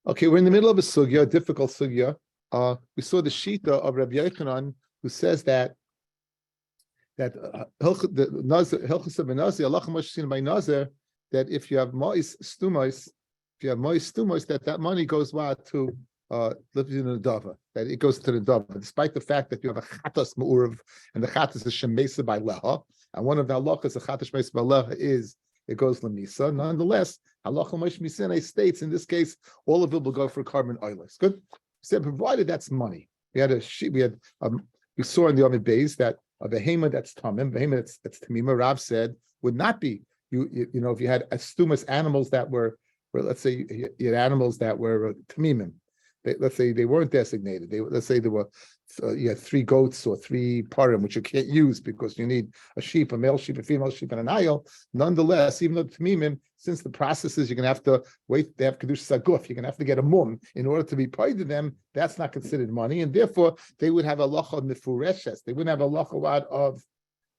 Okay, we're in the middle of a sugya, a difficult sugya. We saw the shita of Rabbi Yochanan, who says that Hilchos ben Nazir, Allah seen by Nazir, that if you have mois stumos, that money goes to living in the dava, that it goes to the dava, despite the fact that you have a chatas ma'urav, and the chatas is shemesa by leha, and one of the halachas, the chatas shemesa by leha is it goes lemisa. Nonetheless, halacha Moshe Mishnah states in this case all of it will go for carbon oilers. Good. So provided that's money. We saw in the Amid Beis that a behema that's tamim, behema that's tamima. Rav said would not be you know if you had astumas animals that were let's say you had animals that were tamimim. Let's say they weren't designated. Let's say there were you had 3 goats or 3 parim, which you can't use because you need a sheep, a male sheep, a female sheep, and an ayil. Nonetheless, even though the tamimim, since the process is you're going to have to wait, they have kedush saguf, you're going to have to get a mum in order to be paid to them. That's not considered money, and therefore they would have a locha mifureshes. They wouldn't have a locha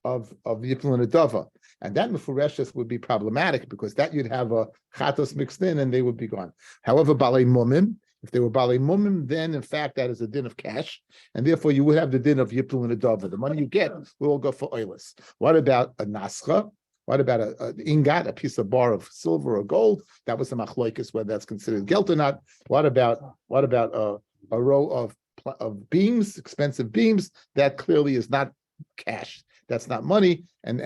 of yipul and adava, and that mefureshes would be problematic because that you'd have a chatos mixed in, and they would be gone. However, balei mumim. If they were balei mumim, then in fact that is a din of cash, and therefore you would have the din of yipul and adava. The money you get will all go for oilers. What about a nascha? What about an ingat, a piece of bar of silver or gold? That was the machloikis whether that's considered gelt or not. What about a row of beams, expensive beams? That clearly is not cash. That's not money, and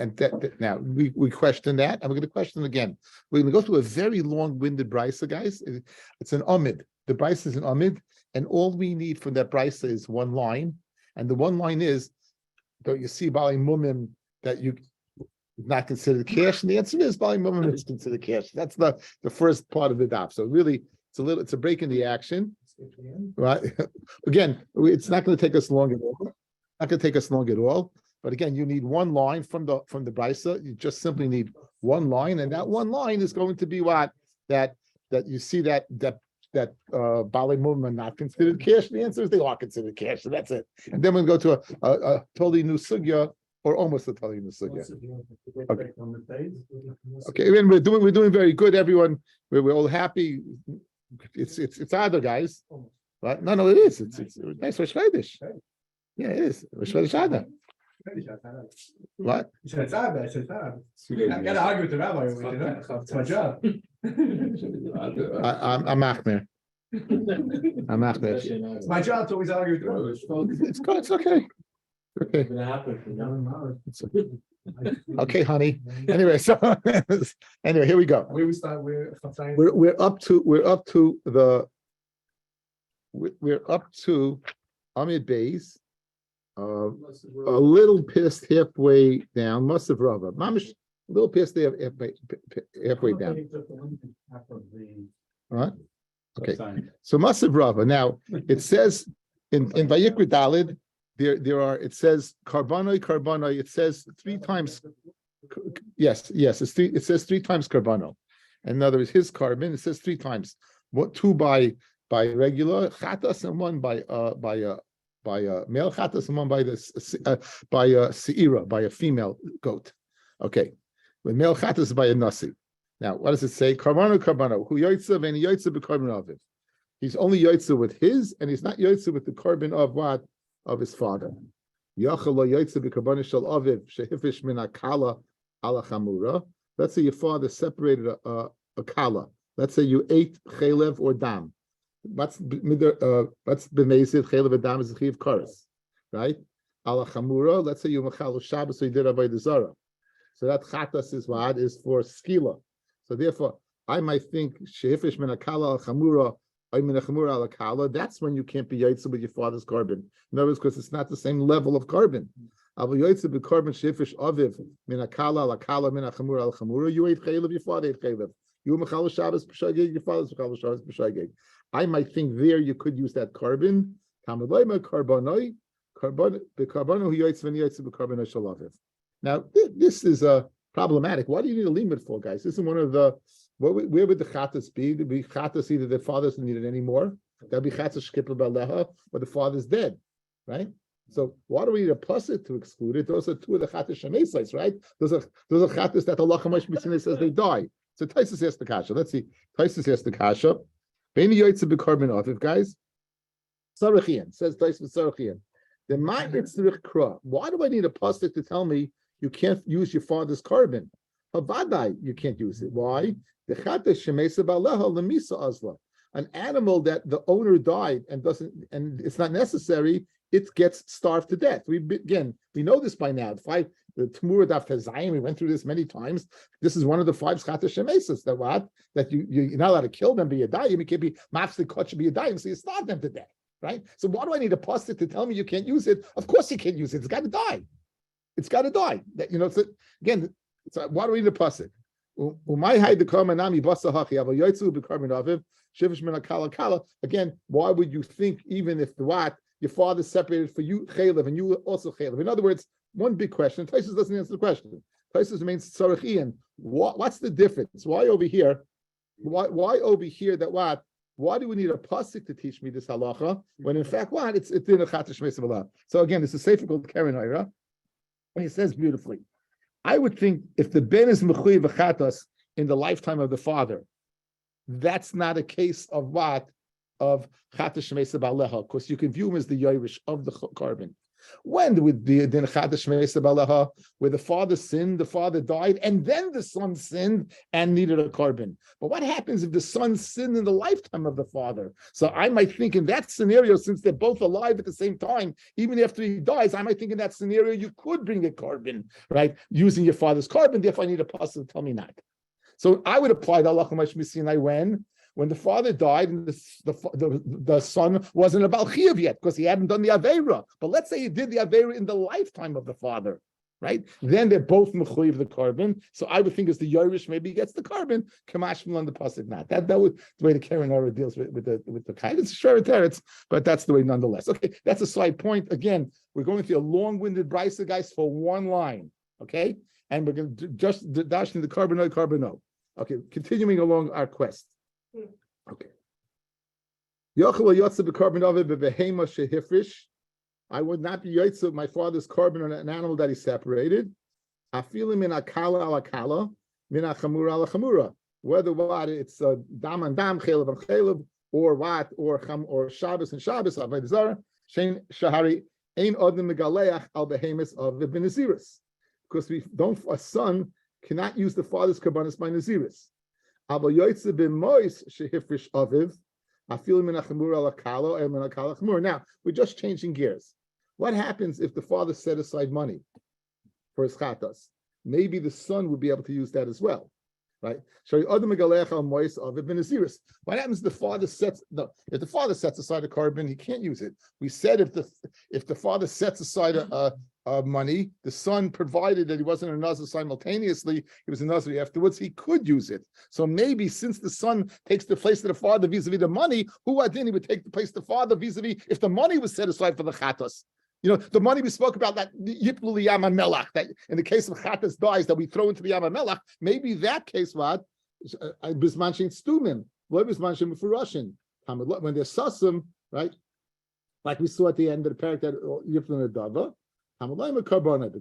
now we question that, and we're going to question again. We're going to go through a very long-winded brisa, guys. It's an omid. The brisa is an omid, and all we need from that brisa is one line, and the one line is, don't you see balei mumim that you not considered cash? And the answer is balei mumim is considered cash. That's the first part of the daf. So really, it's a break in the action, right? Again, it's not going to take us long at all. Not going to take us long at all. But again, you need one line from the brisa. You just simply need one line, and that one line is going to be what that you see that balei mumim are not considered cash. The answer is they are considered cash. So that's it. And then we'll go to a totally new sugya, or almost a totally new sugya. Okay, we're doing very good, everyone. We're all happy. It's other guys, right? No, it is. It's nice for Shvedish. Yeah, it is. Shvedish. What? I gotta argue with the rabbi. It's my job. I'm Machmer. It's my job to always argue with the rabbi. It's good. It's okay. Okay. Okay, honey. Anyway, here we go. We're up to Amid Beis. A little past halfway down, Masav Rava. Mamish, a little past halfway down. All right. Okay. So Masav Rava. Now it says in Vayikra Dalid, there are. It says karbonoi. It says 3 times. Yes. It says 3 times karbano. In other words, his carbon. It says 3 times. 2 by regular chatas and 1 by male chatas and 1 by seira, by a female goat. Okay, the male chatas is by a nasi. Now, what does it say? Karbano. Who yoitza and yoitza b'karbon aviv. He's only yoitza with his, and he's not yoitza with the carbon of what? Of his father. Yachal lo yoitza b'karbon shel aviv shehifish min akala ala chamura. Let's say your father separated a kala. Let's say you ate chelev or dam. What's b'mezid chelev adam is a chiv kares, right? Ala chamura. Let's say you machal Shabbos, so you did avodah zara. So that chatas is what is for skila. So therefore, I might think shehifish min akala al chamura, or min chamura al akala. That's when you can't be yaitza with your father's carbon. In other words, because it's not the same level of carbon. Aval yaitza b'carbon shehifish aviv min akala al akala min chamura al chamura. You ate chelev, your father ate chelev. You machal Shabbos b'shageg, your father's machal Shabbos b'shageg. I might think there you could use that carbon. Now, this is problematic. Why do you need a limit for, guys? This is one of the, where would the chatas be? Would be chatas either the father's not needed anymore, that'd be chatas shkipel baleha, or the father's dead, right? So why do we need a pasuk to exclude it? Those are 2 of the chatas shemesites, right? Those are chatas that Allah Chamash B'Sinai says they die. So Taisus asked the kasha. Let's see. Taisus asked the kasha. Beni yoytze b'korban aviv, guys. Sarachian says Taisva Sarachian. The ma'yitzrich kra. Why do I need a pasuk to tell me you can't use your father's carbon? Havadai, you can't use it. Why? The chata shemesa baleha lemisa azla. An animal that the owner died and it's not necessary, it gets starved to death. We know this by now. The Tamura Daf Tazayim, we went through this many times. This is one of the 5 chata shemesas that you're not allowed to kill them, be a dayim. You can't be mafsik kotch be a dayim, so you starve them to death. Right? So why do I need a pasuk to tell me you can't use it? Of course you can't use it. It's got to die. It's got to die. So again, why do we need a pasuk? Again, why would you think even if your father separated for you chaylev and you also chaylev? In other words, one big question. Taisus doesn't answer the question. Taisus remains tzarachian. What's the difference? Why over here? Why over here that what? Why do we need a pasuk to teach me this halacha when in fact what it's in a chatash mesavala? So again, this is Sefer called Karen Oira, and he says beautifully. I would think if the ben is mechuy v'chatas in the lifetime of the father, that's not a case of what of chatash mesabaleha, because you can view him as the yoirish of the carbon. When would the din chatash mesabaleha, where the father sinned, the father died, and then the son sinned and needed a carbon? But what happens if the son sinned in the lifetime of the father? So I might think in that scenario, since they're both alive at the same time, even after he dies, I might think in that scenario you could bring a carbon, right, using your father's carbon. Therefore, I need a pasuk to tell me not. So I would apply the halacha mashmisinai when the father died and the son wasn't a Baal Chiyuv yet because he hadn't done the Aveira. But let's say he did the Aveira in the lifetime of the father, right? Then they're both mechuyev the carbon. So I would think as the Yorish maybe gets the carbon, Kamashmal on the pasuk not. That was the way the Karen Ora deals with the kind. It's short teretz, but that's the way nonetheless. Okay, that's a side point. Again, we're going through a long-winded brisa, guys, for one line. Okay, and we're going to just dash in the carbon. Okay, continuing along our quest. Okay. I would not be yotze of my father's carbon on an animal that he separated. Whether what it's dam and dam, chelev and chelev, or what, or Shabbos and Shabbos, avodah zarah, shein shahari ein odem megaleach al behemis of the benaziris, because a son cannot use the father's karbanis by naziris. Now, we're just changing gears. What happens if the father set aside money for his chatas? Maybe the son would be able to use that as well, right? What happens if the father sets aside a carbon, he can't use it. We said if the father sets aside money, the son, provided that he wasn't a Nazir simultaneously, he was a Nazir afterwards, he could use it. So maybe since the son takes the place of the father vis-a-vis the money, he would take the place of the father vis-a-vis if the money was set aside for the chatas. The money we spoke about, that Yiplu Yam Melach, that in the case of chatas dies, that we throw into the Yam Melach, maybe that case, what? Bismanshin Stumim, Bismanshin Mufurashin. When there's Sasim, right? Like we saw at the end of the parak that Yiplu Nadava. The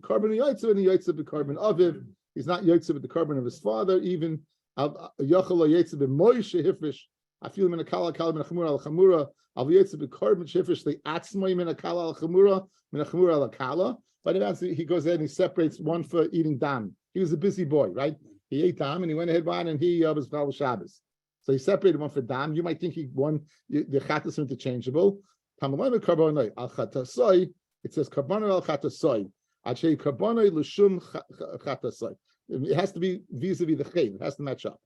carbon yotze and the yotze the carbon aviv. He's not yotze with the carbon of his father. Even yachal yotze be moishe hifrish. I feel him in a kala kala min a chamura al chamura. Al yotze be carbon shifrish the atzmoi min a kala al chamura min a chamura al kala. But he goes ahead and he separates one for eating dam. He was a busy boy, right? He ate dam and he went ahead and he was Val Shabbos. So he separated one for dam. You might think he won the chatas are interchangeable. Tamalai carbon al chatasoi. It says karbonai al chatasoi. Achei karbonai l'shum chatasoi. It has to be vis-a-vis the chayv. It has to match up.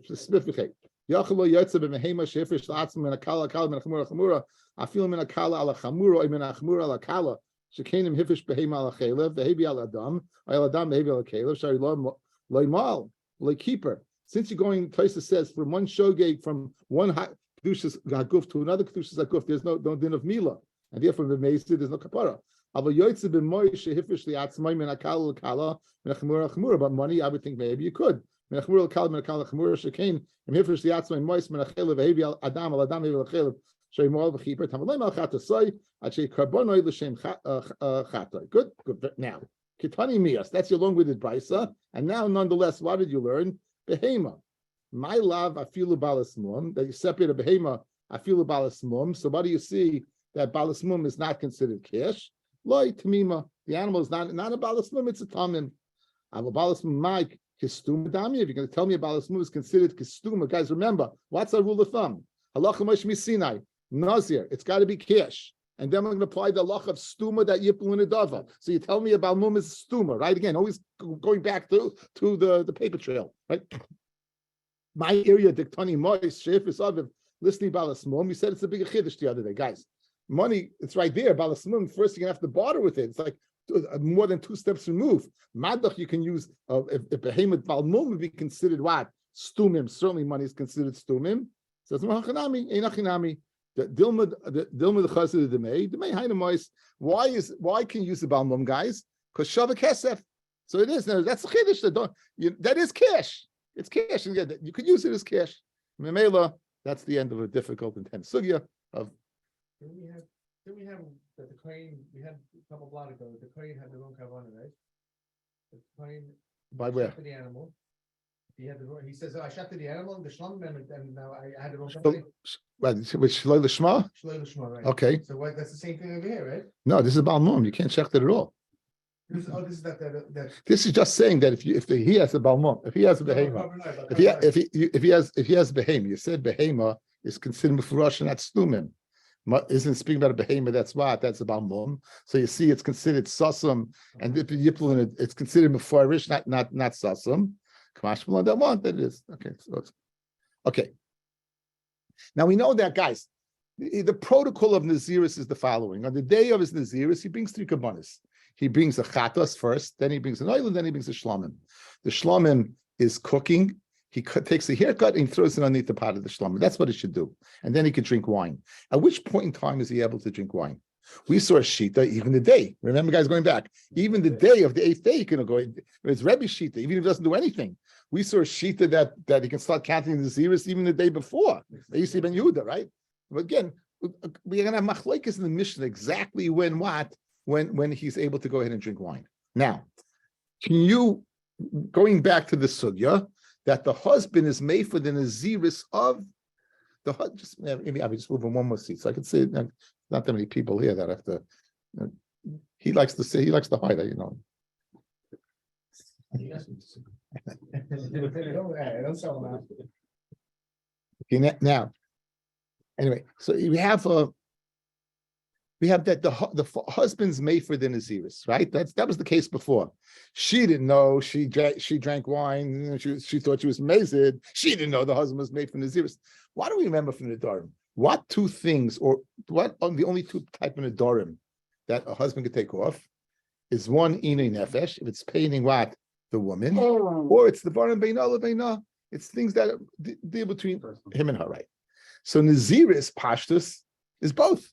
Specifically, yachalo yotze b'mehema shefish la'atzim min akala kala min achamura chamura. Afil min akala ala chamura or min achamura ala kala. Shekenim hifish behema ala chaylev vehebi ala adam. Al adam vehebi ala kalev. Shari loimal loikeeper. Since you're going, Taisa says from one shogeg from one kedushas haguf to another kedushas haguf, there's no din of mila. And therefore, the Meisi, there's no kapara. But money, I would think maybe you could. But good. Now, Kitani Mias, that's your long-winded brisa. And now, nonetheless, what did you learn? Behema. My love, afilu balas mum, that you separate a behema, afilu balas mum. So what do you see that balas mum is not considered kish? Loi tamima. The animal is not a balas mum, it's a tamim. I have a balas mum, Mike. Kistum dami. If you're going to tell me about this move is considered kistum, guys, remember what's our rule of thumb? Halacha Moshe Sinai Nazir. It's got to be kish, and then we're going to apply the halacha of stuma that yiplu in a dava. So you tell me about mum is stuma, right? Again, always going back to the paper trail, right? My area diktani mois shef is of listening balas mum. You said it's a bigger chiddush the other day, guys. Money, it's right there. Balas mum. First, you're going to have to barter with it. It's like more than 2 steps removed. Madach, you can use if behemoth balmum would be considered what? Stumim. Certainly money is considered stumim. Says Mahachanami, Einachinami. Dilma the chazir the may hainamois. Why can you use the balmum, guys? Because shava kesef. So it is. Now, that's the chiddush that is cash. It's cash, and you could use it as cash. Memela, that's the end of a difficult, intense sugya of. Did we have the crane? We had a couple blocks ago. The crane had the wrong kavanah, right? The crane By where? shot the animal. He says, I shot the animal, the shlom, and now I had the wrong kavanah. Which Shloi L'Shma? Shloi L'Shma, right? Okay. So that's the same thing over here, right? No, this is Balmum. You can't check that at all. This is that. This is just saying that if he has a Balmum, if he has a behema, if he has behema, you said behema is considered mufurash and not stumim. Isn't speaking about a behemoth, that's what? That's about mum. So you see, it's considered sasum, and if you put it, it's considered mefarish, not sasum. Kamash Malon, that one, that is. Okay, so okay. Now we know that, guys, the protocol of Naziris is the following. On the day of his Naziris, he brings 3 kabbanis. He brings a chatas first, then he brings an oil, and then he brings a shlomim. The shlomim is cooking. He takes a haircut and he throws it underneath the pot of the shlomim. That's what he should do. And then he could drink wine. At which point in time is he able to drink wine? We saw a shita even the day. Remember, guys, going back. Even the day of the 8th day, he can go. It's Rebbe's shita, even if he doesn't do anything. We saw a shita that he can start counting the zeros even the day before. They used to Ben Yehuda, right? But again, we're going to have machlokes in the Mishnah exactly when he's able to go ahead and drink wine. Now, going back to the sugya, that the husband is made for the naziris of the husband. Maybe I'll just move on one more seat so I can say not that many people here that have to. He likes to hide it, Okay, now, anyway, so we have that the husband's made for the naziris, right? That was the case before. She didn't know. She drank wine. She thought she was amazing. She didn't know the husband was made for naziris. Why do we remember from the Nedarim? What 2 things, or what are the only 2 type of Nedarim that a husband could take off? Is one inui nefesh, if it's paining what? The woman, or it's the varim beina lebeina. It's things that deal between him and her, right? So naziris pashtus is both.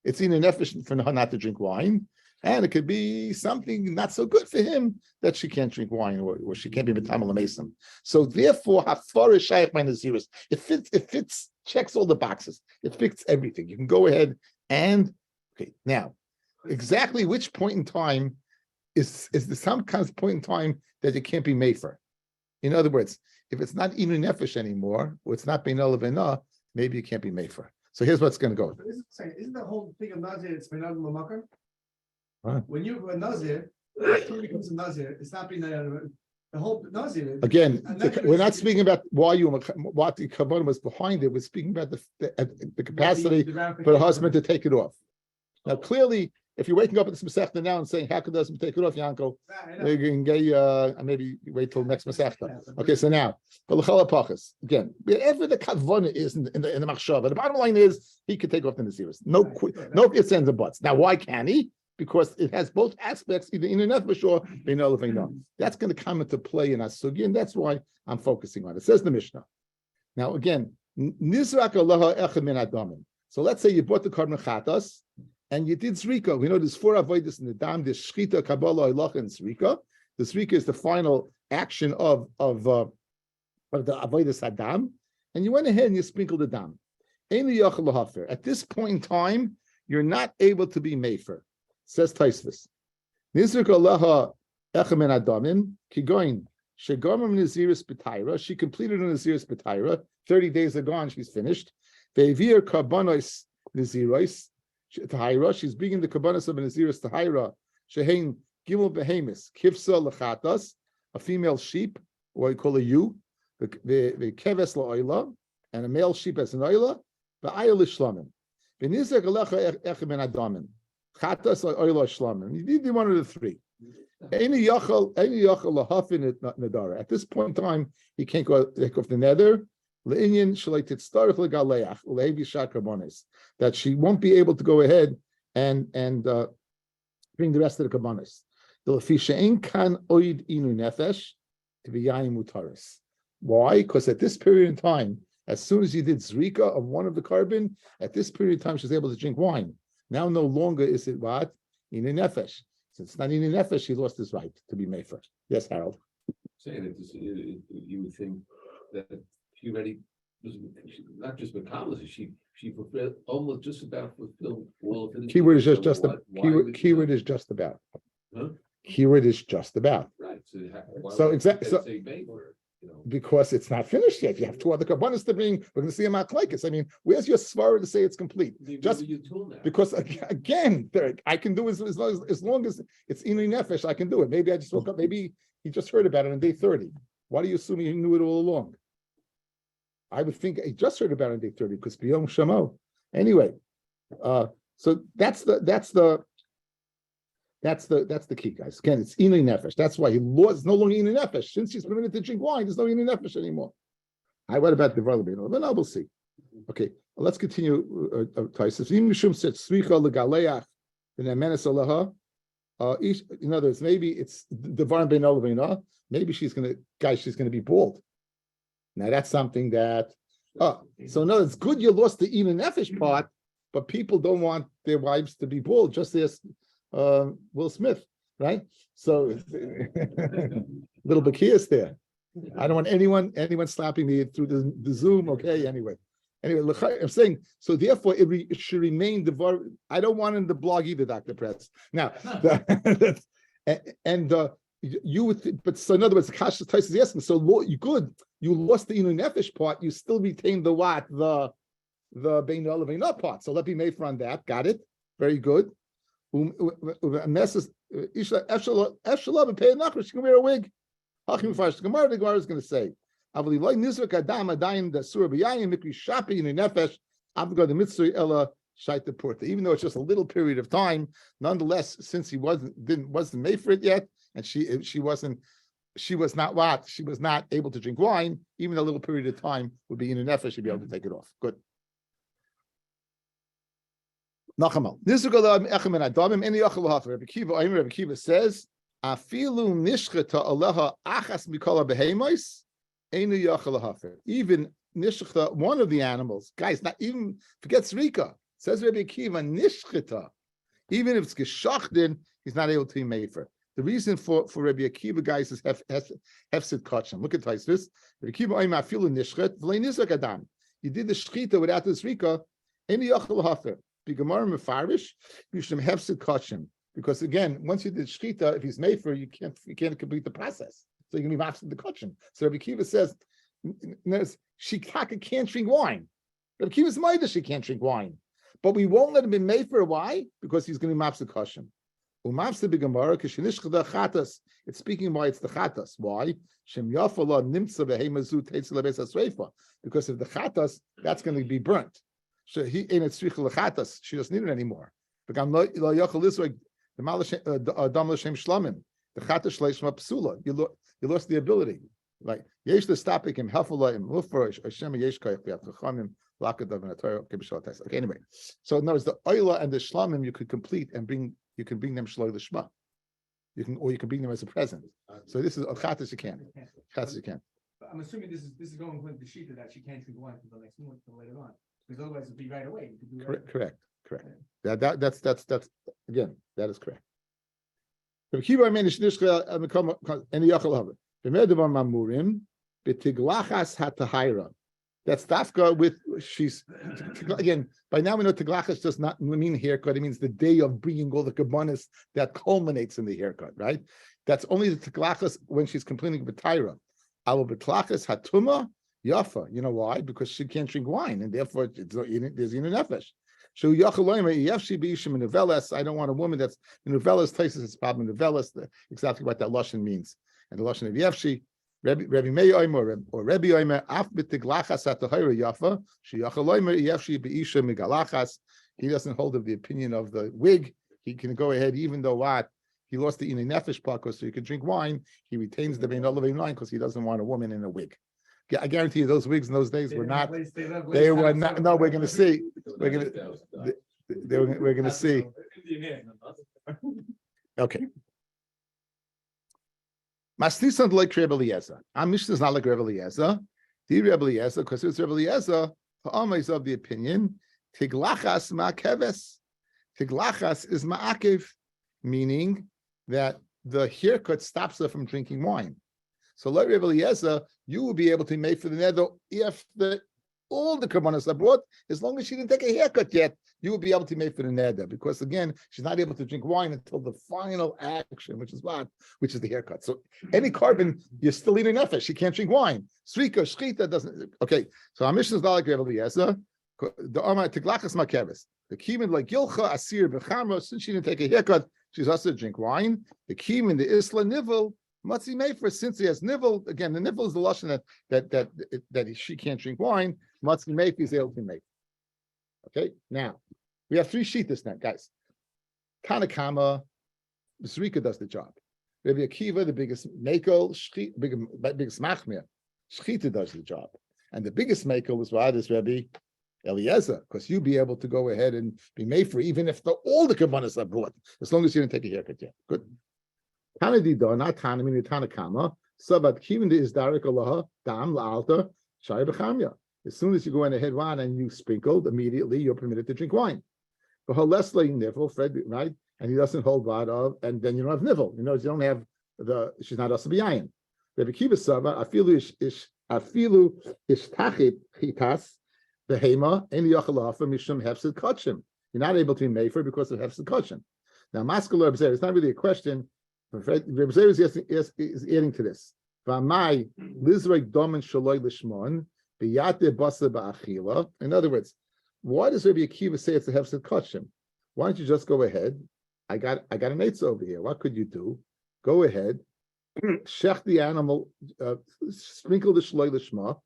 It's in an nefesh for her not to drink wine, and it could be something not so good for him that she can't drink wine or she can't be b'tamal mason. So therefore, hafar is shaykh by naziris. It fits, checks all the boxes. It fits everything. You can go ahead and okay. Now, exactly which point in time is there some kind of point in time that it can't be made for? In other words, if it's not inu nefesh anymore, or it's not bein olavena, maybe it can't be made for. So here's what's going to go. Isn't the whole thing of Nazir, it's bein olavena? Right. When you're a Nazir, when it comes to Nazir, it's not bein the whole Nazir. Again, we're not speaking about what the kavanah was behind it. We're speaking about the capacity for the husband to take it off. Now, clearly, if you're waking up at this Masechta now and saying, how could the husband take it off, Yanko? You can get, maybe wait till next Masechta. Okay, so now, again, wherever the kavanah is in the machshava, the bottom line is he could take off the naziris. No ifs, ands, and buts. Now, why can he? Because it has both aspects, either in and out, or bein olavena. That's going to come into play in Asugi, and that's why I'm focusing on it. It says the Mishnah. Now, again, nizrak aloha echad min adamim. So let's say you bought the korban chatas, and you did zrika. We know there's 4 avodas in the dam. There's shchita, kabbalah, halacha, and zrika. The zrika is the final action of the avodas hadam, and you went ahead and you sprinkled the dam. At this point in time, you're not able to be mefer. Says Taisvis. Nizrika laha echem en adamim kigoin Shegarmam Naziris B'Taira. She completed a Naziris B'Taira. 30 days are gone. She's finished. Ve'ivir Karbanos Naziris Tahira. She's bringing the Karbanos of a Naziris Tahira. Shehein Gimel Behemis Kivsa Lachatas, a female sheep, or we call a ewe. The Keves La'oila, and a male sheep as an oila. Ve'ayel Ishlamim. V'nizek Alecha Echem Ben Adamin. Chatas La'oila Shlamim. You need one of the three. Any yachal lahafin nadara. At this point in time, he can't go take off the nether. Le'inyan shleitit starach legaleach ulehevi shakarbonis. That she won't be able to go ahead and bring the rest of the karbonis. The lefisha ein kan oid inu nefesh to be yayin mutaris. Why? Because at this period in time, as soon as you did zrika of one of the carbon, at this period of time, she's able to drink wine. Now, no longer is it what inu nefesh. Since it's not in nefesh, he lost his right to be mefer. Yes, Harold. Saying that you would think that she already was not just Makabla, she fulfilled almost just about fulfilled all of the Keyword is just keyword is just about. Huh? Keyword is just about. Right. So exactly. So, say mefer, you know. because it's not finished yet. You have two other carbonas to bring. We're going to see a machlekes. I mean, where's your svara to say it's complete? Just because again, I can do as long as it's inu nefesh. I can do it. Maybe I just woke up. Maybe he just heard about it on day 30. Why do you assume he knew it all along? I would think he just heard about it on day 30 because biyom shamo. Anyway, so that's the key, guys. Again, it's inu nefesh. That's why he lost. No longer inu nefesh. Since she's permitted to drink wine, there's no inu nefesh anymore. What about the Varlabino? Then we'll see. Okay, let's continue. Taisus. In other words, maybe it's the Varn Ben Olavina. Maybe she's gonna be bald. Now that's something that. So no, it's good you lost the inu nefesh part, but people don't want their wives to be bald. Just as Will Smith, right? So little Bakias there. I don't want anyone slapping me through the Zoom. Okay, anyway, I'm saying so. Therefore, it should remain the. I don't want in the blog either, Dr. Pretz. Now, you would, but so in other words, the Kasha Tais is asking. So you lost the inu nefesh part. You still retain the what the bein olavina part. So let me make on that. Got it. Very good. She can wear a wig. The Gemara is going to say, even though it's just a little period of time, nonetheless, since he wasn't made for it yet, and she was not able to drink wine, even a little period of time would be in a nefesh, she'd be able to take it off. Good. Nachamal. Rabbi Kiva says, "Afilu nishchata aleha achas mikol behemos, einu yachal hafer." Even nishchata, one of the animals, guys, not even forget zrika. Says Rabbi Kiva nishchata, even if it's geshachten, he's not able to be made for. The reason for Rabbi Akiva, guys, is hefsid kachim. Look at this. Rabbi Akiva oim afilu nishchet v'lei nizrak adam. You did the shchita without the zrika, einu yachal hafer. Gemara mefarish, you should have hefsid kachim, because again, once you did shchita, if he's made for, you can't complete the process, so you're going to be mafsid the kachim. So Rabbi Kiva says, she can't drink wine. Rabbi Kiva's ma'ida she can't drink wine, but we won't let him be made for. Why? Because he's going to be mafsid kachim. Umafsid b'gemara kishenishchada chatas. It's speaking why it's the chatas. Why? Shem yafala nimtza v'heimazu teitz lebeis hasreifa. Because if the chatas, that's going to be burnt. So he ain't at tzricha lechatas. She doesn't need it anymore. The chatas shleishma psula. You lost the ability. Like yesh the stopik him hafala him mufarish Hashem yesh kayach v'yatchachamim lakadav and atayah kibishal tais. Okay, anyway. So notice the oila and the shlamim you could complete and bring. You can bring them shloi l'shma. You can bring them as a present. So this is a chatas you can. Chatas you can. I'm assuming this is going with the shita that she can't drink wine until the next morning, until later on. Because otherwise it'd be right away. Correct. That's again, that is correct. The kiva managed nishka become any yachal have it. The medavar mamurim betiglachas hatahira. That's dafka with she's again. By now we know tiglachas does not mean haircut. It means the day of bringing all the kabbanis that culminates in the haircut, right? That's only the teklachas when she's completing b'tayra. Our betlachas hatuma yafa. You know why? Because she can't drink wine, and therefore there's inu nefesh. So I don't want a woman that's nuvelas places. It's probably nuvelas. Exactly what that lashon means. And the lashon of yefshi, Rabbi Meir Omer or Rabbi Omer af b'tiglachas atahira yafa. Sheyachaloymer yefshi beisha migalachas. He doesn't hold of the opinion of the wig. He can go ahead, even though what he lost the inei nefesh pakos, so he can drink wine. He retains the bein olav line because he doesn't want a woman in a wig. I guarantee you, those wigs in those days were not. They were not. No, we're going to see. We're going to see. Okay. Masnisan like Rebbe Eliezer. Our Mishnah is not like Rebbe Eliezer. The Rebbe Eliezer, because it's Rebbe Eliezer, is of the opinion tiglachas ma'akeves. Tiglachas is ma'akev, meaning that the haircut stops her from drinking wine. So, like Rabbi Eliezer, you will be able to make for the neder if all the karbanos are brought, as long as she didn't take a haircut yet, you will be able to make for the neder. Because again, she's not able to drink wine until the final action, which is what? Which is the haircut. So, any carbon, you're still eating nefesh. She can't drink wine. Srika, shchita doesn't. Okay, so our mission is not like Rabbi Eliezer. The Amar tiglachas makeves. The kimin like Yilcha Asir B'chamra, since she didn't take a haircut, she's also to drink wine. The kimin, the Isla Nivel, Matzi Mefer, since he has Nivel, again, the Nivel is the lashon that she can't drink wine. Matzi Mefer is able to make. Okay, now we have three shittas now, guys. Tanakama, Zrika does the job. Rabbi Akiva, the biggest makel, biggest machmir, Shchita does the job, and the biggest makel is what is Rabbi Eliezer, because you'll be able to go ahead and be made for even if all the kabbanas are brought, as long as you didn't take a haircut yet. Good. Tanadido, not Tanamini Tanakama, Sabat Kivin is Darik Allah, Dam Laalta, Shai Bechamya. As soon as you go in ahead wine and you sprinkled, immediately you're permitted to drink wine. But Leslie Nivel, Fred, right? And he doesn't hold bad of, and then you don't have Nivel. You know, you don't have she's not Asabiyayin. Rabbi Kiva Saba, Afilu Ishtachit Chitas. The Hema and the Yachalafa Mishum Hefsid Kachim. You're not able to be made for because of Hefsid Kachim. Now, Maskal Rebzer, it's not really a question. Rebzer is adding to this. V'amai Lizrek Domen Shaloi Lishmon B'yate Basa Ba'achila. In other words, why does Rabbi Akiva say it's a Hefsid Kachim? Why don't you just go ahead? I got an eitz over here. What could you do? Go ahead, shech the animal, sprinkle the Shaloi Lishma,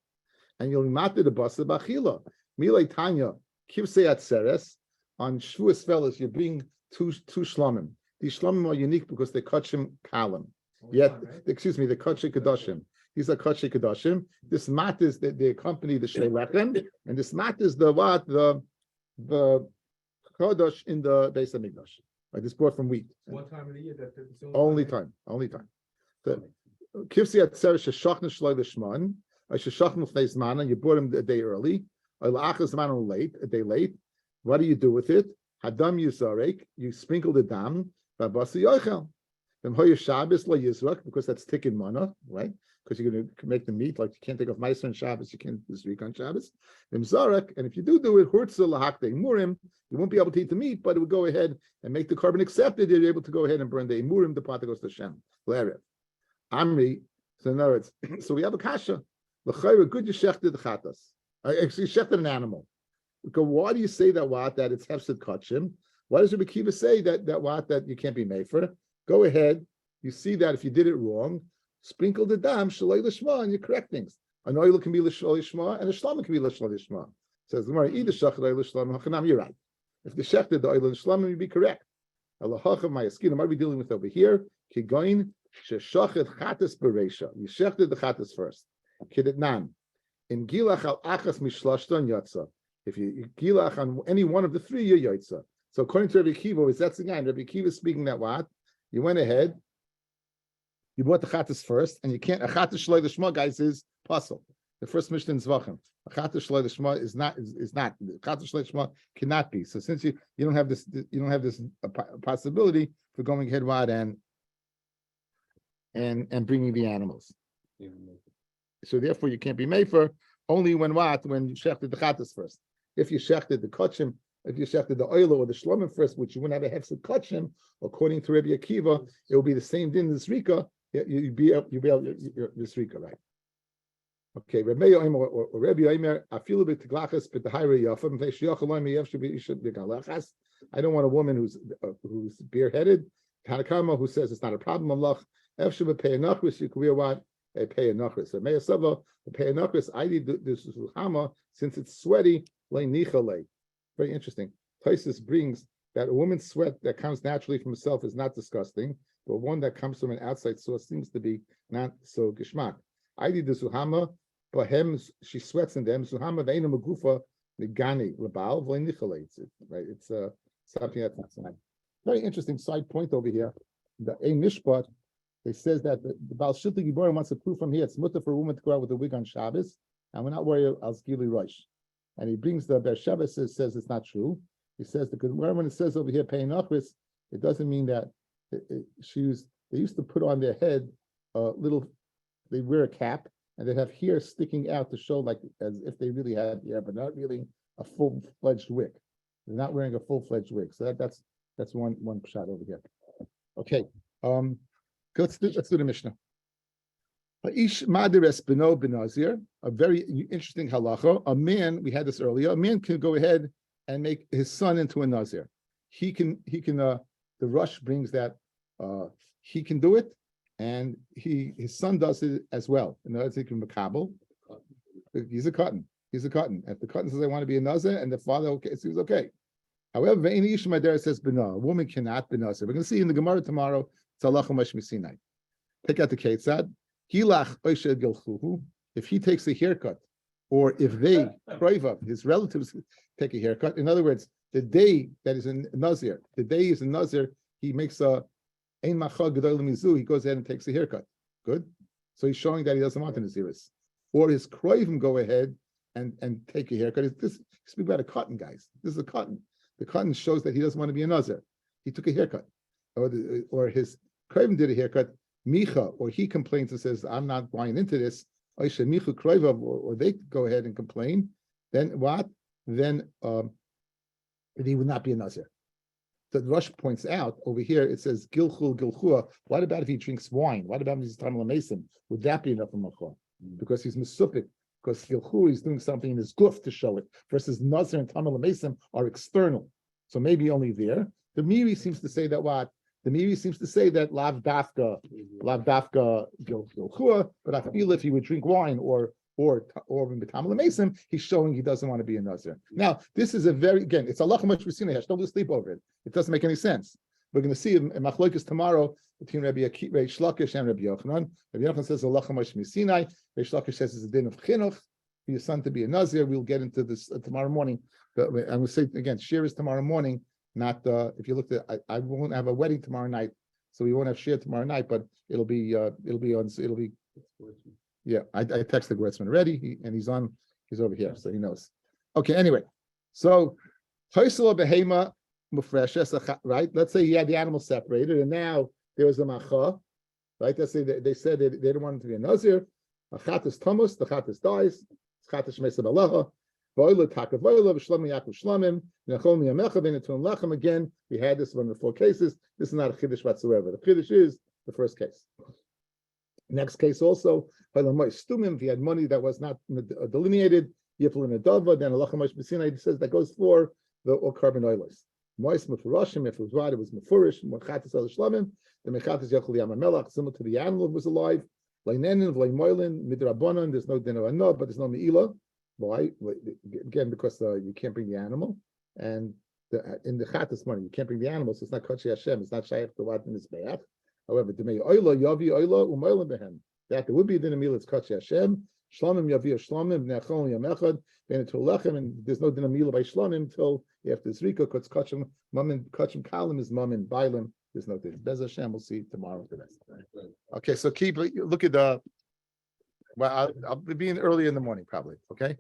and you'll matter the basa b'achila. Milei Tanya, kivsei atzeres, on Shavuos fellas, you're being two shlomim. These shlomim are unique because they're kachim kalim. Yet, excuse me, the kachim kedoshim. These are kachim kedoshim. This mat is they accompany the shlei lechem, and this mat is the chodosh in the Beis Hamikdash. Like this brought from wheat. What time of the year? Only time. The kivsei atzeres sheshachna shloi l'shman. I should and you brought him a day early, late, a day late. What do you do with it? Hadam yuzarek, you sprinkle the dam, because that's tikkun mana, right? Because you're going to make the meat, like you can't take off Meiser on Shabbos, you can't this week on Shabbos. And if you do it, murim, you won't be able to eat the meat, but it would go ahead and make the carbon accepted. You're able to go ahead and burn the murim, the pot that goes to Shem. Amri, so in other words, so we have a kasha. Good you shechted the chatas. Actually, shechted an animal. Because why do you say that it's hefsid kachim? Why does Rabbi Kiva say that you can't be made for? Go ahead. You see that if you did it wrong, sprinkle the dam shaloi lishma and you correct things. An oil can be l'shaloi lishma and a shlama can be l'shaloi lishma. Says the Gemara, either shachloi lishma hachanam. You're right. If the shechted the oil and shlama, you'd be correct. Alahachav ma'askin. What are we dealing with over here? Kigoin sheshachet chatas bereisha. You shechted the chatas first. Kidetnan. In gilach al achas mishlashton yatsa. If you gilach on any one of the three, you're yatsa. So according to Rabbi Kiva, that's again Rabbi Kiva speaking that what you went ahead, you bought the chatas first, and you can't. A chatas shloi l'shma, guys, is puzzle. The first Mishnah in Zvachim. A chatas shloi l'shma is not. The chatas shloi l'shma cannot be. So since you don't have this possibility for going ahead what and bringing the animals. So therefore, you can't be made for only when you shechted the chatas first. If you shechted the kachim if you shafted the oil or the shlomim first, which you wouldn't have a hefsed kachim, according to Rabbi Akiva, it will be the same din as Rika. You'd be able this Rika, right? Okay, Rabbi Yomer or Rabbi Yomer, afilu b'tiglachas b'tahayra yafam v'shiyach alay miyav should be b'galachas. I don't want a woman who's bareheaded. Tanakama who says it's not a problem. Allah, efshu b'peinachris you can what a peinachris. So me'asava the peinachris I need this hama since it's sweaty lay nichale. Very interesting. Taisus brings that a woman's sweat that comes naturally from herself is not disgusting, but one that comes from an outside source seems to be not so gishmak. I did the suhama, but hem she sweats in them. Suhama ve'ena magufa negani labal v'nichalates it. Right? It's something that's not very interesting side point over here. The a mishpat it says that the Baal Shilta Gibor wants to prove from here it's mutter for a woman to go out with a wig on Shabbos, and we're not worried al Gili Rosh. And he brings the Ber Shabbos says it's not true. He says because when it says over here paying achris, it doesn't mean that they used to put on their head they wear a cap and they have hair sticking out to show like as if they really had hair, but not really a full-fledged wig. They're not wearing a full-fledged wig. So that's one shot over here. Okay. Let's do the Mishnah. Ish Madires Beno Benazir, a very interesting halacha. A man, we had this earlier, a man can go ahead and make his son into a Nazir. He can the Rush brings that he can do it, and his son does it as well. In other words, he can makabel. He's a cotton. If the cotton says I want to be a Nazir, and the father seems okay. However, Ve'eni Ish Madera says Beno, a woman cannot be Nazir. We're going to see in the Gemara tomorrow. It's halacha mashmi Sinai. Take out the Ketzad. If he takes a haircut, or if they, his relatives, take a haircut. In other words, the day that is in Nazir, he makes a ein machag gedol mizu. He goes ahead and takes a haircut. Good. So he's showing that he doesn't want an Naziris. Or his kroivim go ahead and take a haircut. Speak about a cotton, guys. This is a cotton. The cotton shows that he doesn't want to be a Nazir. He took a haircut, or his kroivim did a haircut. Micha, or he complains and says, I'm not buying into this, or they go ahead and complain, then what? Then he would not be a Nazir. The Rush points out over here, it says, Gilchul, Gilchua. What about if he drinks wine? What about if he's Tamil Mason? Would that be enough for Machor? Because he's Mesupik, because Gilchul is doing something in his guf to show it, versus Nazir and Tamil Mason are external. So maybe only there. The Miri seems to say that what? The Miri seems to say that lav dafka gilchua, but I feel if he would drink wine or Tamil Mason, he's showing he doesn't want to be a Nazir. Now, this is it's a lach much v'sinei. Don't lose sleep over it. It doesn't make any sense. We're going to see in Machlokes tomorrow between Rabbi Shlakish and Rabbi Yochanan. Rabbi Yochanan says a lach much v'sinei. Rabbi Shlakish says it's a din of chinuch for your son to be a Nazir. We'll get into this tomorrow morning. But I'm going to say again, shir is tomorrow morning. Not if you look at I won't have a wedding tomorrow night, so we won't have shir tomorrow night, but it'll be yeah. I texted Wertzman already, he's over here, so he knows. Okay, anyway, so Chaisela behema mufreshes, right? Let's say he had the animal separated, and now there was a macha, right? Let's say they said they didn't want him to be a nazir. A chat is tamus, the chat is dies, chat is shmesa balaha. Again, we had this one of the four cases. This is not a chiddush whatsoever. The chiddush is the first case. Next case also, if he had money that was not delineated, yipul in a dava, then Allah says that goes for the carbon oilers. Mois mefurashim, if it was right, it was mefurish. Mechatis al shlamim, the mechatis yachol yamamelach, similar to the animal that was alive. Leinenin, vleimoilin, midrabanan. There's no dinner anah, but there's no meila. Why? Again, because you can't bring the animal, and in the chatas money you can't bring the animal, so it's not kachi Hashem. It's not shaykh to what in his bayach. However, demei oila yavi oila umayla behem. That there would be din amila. It's kachi Hashem. Shlamim yavi shlamim nechol yamechad. Then to lechem, and there's no din amila by shlamim until after zrika. Because kachim mamin kachim kalim is mamin bailim. There's no din. Bez Hashem. We'll see tomorrow. The rest. Okay, so look at the. Well, I'll be in early in the morning, probably. Okay.